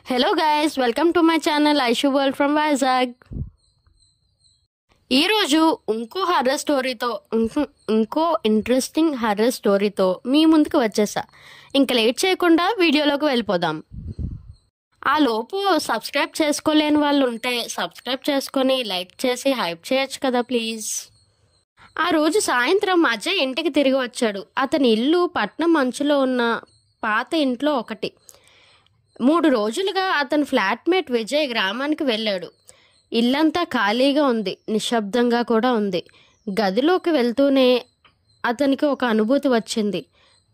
Hello guys, welcome to my channel Aishu world from Vizag. ఈరోజు ఇంకో interesting horror స్టోరీతో మీ ముందుకు వచ్చేసా. ఇంకా లేట్ చేయకుండా వీడియోలోకి వెళ్ళిపోదాం. ఆ లోపు సబ్స్క్రైబ్ చేసుకోలేని వాళ్ళు ఉంటే సబ్స్క్రైబ్ చేసుకొని లైక్ చేసి హైప్ చేయొచ్చు కదా ప్లీజ్. ఆ రోజు సాయంత్రం అజయ్ ఇంటికి తిరిగి వచ్చాడు. అతని ఇల్లు పట్నం మంచులో ఉన్న పాత ఇంట్లో ఒకటి. 3 రోజులుగా అతని ఫ్లాట్మేట్ విజయ్ గ్రామానికి వెళ్ళాడు. ఇల్లంతా ఖాళీగా ఉంది, నిశ్శబ్దంగా కూడా ఉంది. గదిలోకి వెళ్తూనే అతనికి ఒక అనుభూతి వచ్చింది,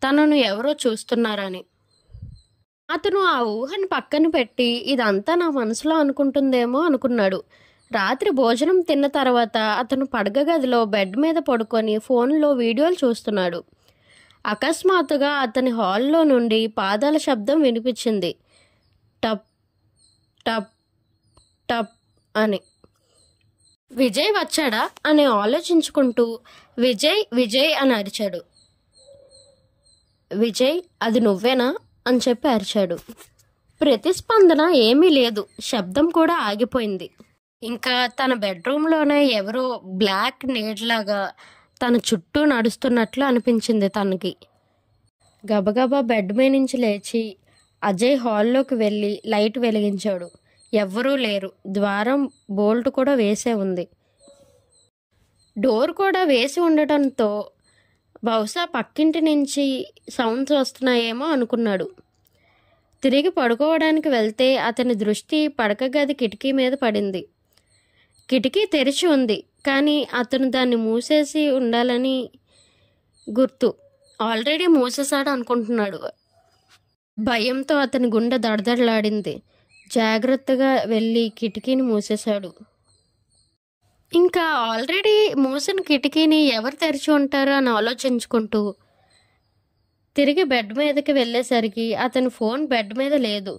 తనను ఎవరో చూస్తున్నారని. అతను ఆ ఊహను పక్కన పెట్టి ఇదంతా నా మనసులో అనుకుంటుందేమో అనుకున్నాడు. రాత్రి భోజనం తిన్న తర్వాత అతను పడక గదిలో బెడ్ మీద పడుకొని ఫోన్లో వీడియోలు చూస్తున్నాడు. అకస్మాత్తుగా అతని హాల్లో నుండి పాదాల శబ్దం వినిపించింది. టప్ టప్ టప్ అని. విజయ్ వచ్చాడా అని ఆలోచించుకుంటూ విజయ్ విజయ్ అని అరిచాడు. విజయ్, అది నువ్వేనా అని చెప్పి అరిచాడు. ప్రతిస్పందన ఏమీ లేదు, శబ్దం కూడా ఆగిపోయింది. ఇంకా తన బెడ్రూమ్లోనే ఎవరో బ్లాక్ నీడ్లాగా తన చుట్టూ నడుస్తున్నట్లు అనిపించింది తనకి. గబగబా బెడ్ మీద నుంచి లేచి అజయ్ హాల్లోకి వెళ్ళి లైట్ వెలిగించాడు. ఎవ్వరూ లేరు. ద్వారం బోల్ట్ కూడా వేసే ఉంది. డోర్ కూడా వేసి ఉండటంతో బహుశా పక్కింటి నుంచి సౌండ్స్ వస్తున్నాయేమో అనుకున్నాడు. తిరిగి పడుకోవడానికి వెళ్తే అతని దృష్టి పడక గది కిటికీ మీద పడింది. కిటికీ తెరిచి ఉంది, కానీ అతను దాన్ని మూసేసి ఉండాలని గుర్తు. ఆల్రెడీ మూసేశాడు అనుకుంటున్నాడు. భయంతో అతని గుండె దడదడలాడింది. జాగ్రత్తగా వెళ్ళి కిటికీని మూసేశాడు. ఇంకా ఆల్రెడీ మూసిన కిటికీని ఎవరు తెరిచి ఉంటారు అని ఆలోచించుకుంటూ తిరిగి బెడ్ మీదకి వెళ్ళేసరికి అతని ఫోన్ బెడ్ మీద లేదు.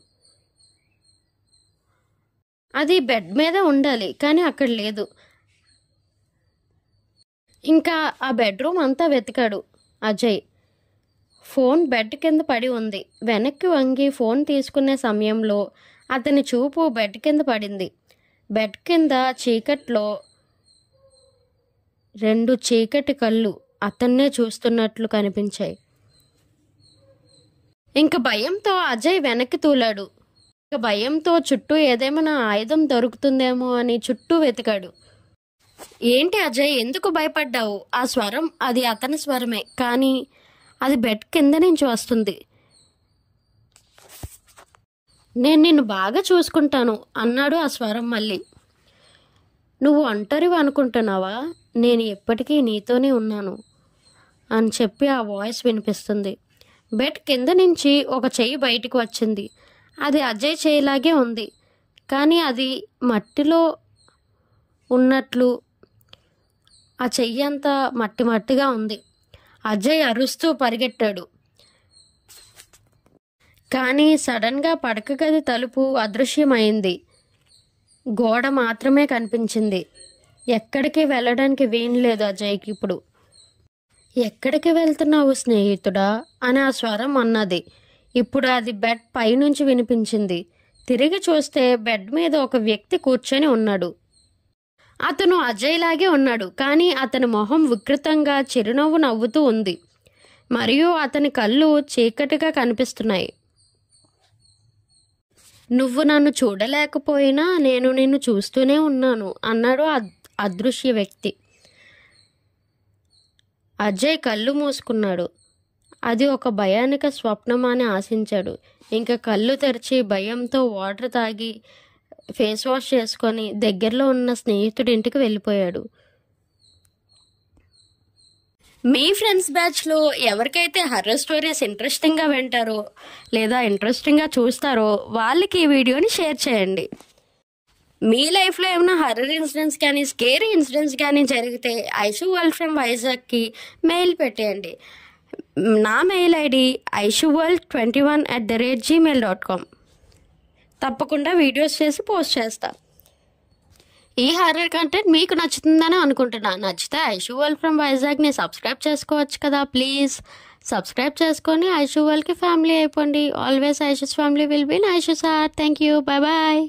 అది బెడ్ మీద ఉండాలి, కానీ అక్కడ లేదు. ఇంకా ఆ బెడ్రూమ్ అంతా వెతికాడు అజయ్. ఫోన్ బెడ్ కింద పడి ఉంది. వెనక్కి వంగి ఫోన్ తీసుకునే సమయంలో అతని చూపు బెడ్ కింద పడింది. బెడ్ కింద చీకట్లో 2 చీకటి కళ్ళు అతన్నే చూస్తున్నట్లు కనిపించాయి. ఇంక భయంతో అజయ్ వెనక్కి తూలాడు. భయంతో చుట్టూ ఏదేమైనా ఆయుధం దొరుకుతుందేమో అని చుట్టూ వెతికాడు. ఏంటి అజయ్, ఎందుకు భయపడ్డావు? ఆ స్వరం అది అతని స్వరమే, కానీ అది బెడ్ కింద నుంచి వస్తుంది. నేను నిన్ను బాగా చూసుకుంటాను అన్నాడు ఆ స్వరం మళ్ళీ. నువ్వు ఒంటరివి అనుకుంటున్నావా? నేను ఎప్పటికీ నీతోనే ఉన్నాను అని చెప్పి ఆ వాయిస్ వినిపిస్తుంది. బెడ్ కింద నుంచి ఒక చెయ్యి బయటికి వచ్చింది. అది అజయ్ చేయలాగే ఉంది, కానీ అది మట్టిలో ఉన్నట్లు ఆ చెయ్యి అంతా మట్టి మట్టిగా ఉంది. అజయ్ అరుస్తూ పరిగెట్టాడు. కానీ సడన్గా పడక గది తలుపు అదృశ్యమైంది. గోడ మాత్రమే కనిపించింది. ఎక్కడికి వెళ్ళడానికి వీల్లేదు అజయ్కి ఇప్పుడు. ఎక్కడికి వెళ్తున్నావు స్నేహితుడా అని ఆ స్వరం అన్నది. ఇప్పుడు అది బెడ్ పైనుంచి వినిపించింది. తిరిగి చూస్తే బెడ్ మీద ఒక వ్యక్తి కూర్చొని ఉన్నాడు. అతను అజయ్ లాగే ఉన్నాడు, కానీ అతని మొహం వికృతంగా చిరునవ్వు నవ్వుతూ ఉంది, మరియు అతని కళ్ళు చీకటిగా కనిపిస్తున్నాయి. నువ్వు నన్ను చూడలేకపోయినా నేను నిన్ను చూస్తూనే ఉన్నాను అన్నాడు అదృశ్య వ్యక్తి. అజయ్ కళ్ళు మూసుకున్నాడు. అది ఒక భయానక స్వప్నం అని ఆశించాడు. ఇంకా కళ్ళు తెరిచి భయంతో వాటర్ తాగి ఫేస్ వాష్ చేసుకొని దగ్గరలో ఉన్న స్నేహితుడి ఇంటికి వెళ్ళిపోయాడు. మీ ఫ్రెండ్స్ బ్యాచ్లో ఎవరికైతే హర్రర్ స్టోరీస్ ఇంట్రెస్టింగ్గా వింటారో లేదా ఇంట్రెస్టింగ్గా చూస్తారో వాళ్ళకి ఈ వీడియోని షేర్ చేయండి. మీ లైఫ్లో ఏమైనా హర్రర్ ఇన్సిడెంట్స్ కానీ స్కేరీ ఇన్సిడెంట్స్ కానీ జరిగితే ఐషు వరల్డ్ ఫ్రమ్ వైజాగ్కి మెయిల్ పెట్టేయండి. నా మెయిల్ ఐడి aishuworld21@gmail.com. తప్పకుండా వీడియోస్ చేసి పోస్ట్ చేస్తా. ఈ హర్రర్ కంటెంట్ మీకు నచ్చుతుందని అనుకుంటున్నా. నచ్చితే ఐషు వరల్డ్ ఫ్రమ్ వైజాగ్ని సబ్స్క్రైబ్ చేసుకోవచ్చు కదా ప్లీజ్. సబ్స్క్రైబ్ చేసుకొని ఐషు వాళ్ళకి ఫ్యామిలీ అయిపోండి. Always Aishu's family will be in Aishu's heart. Thank you. Bye bye.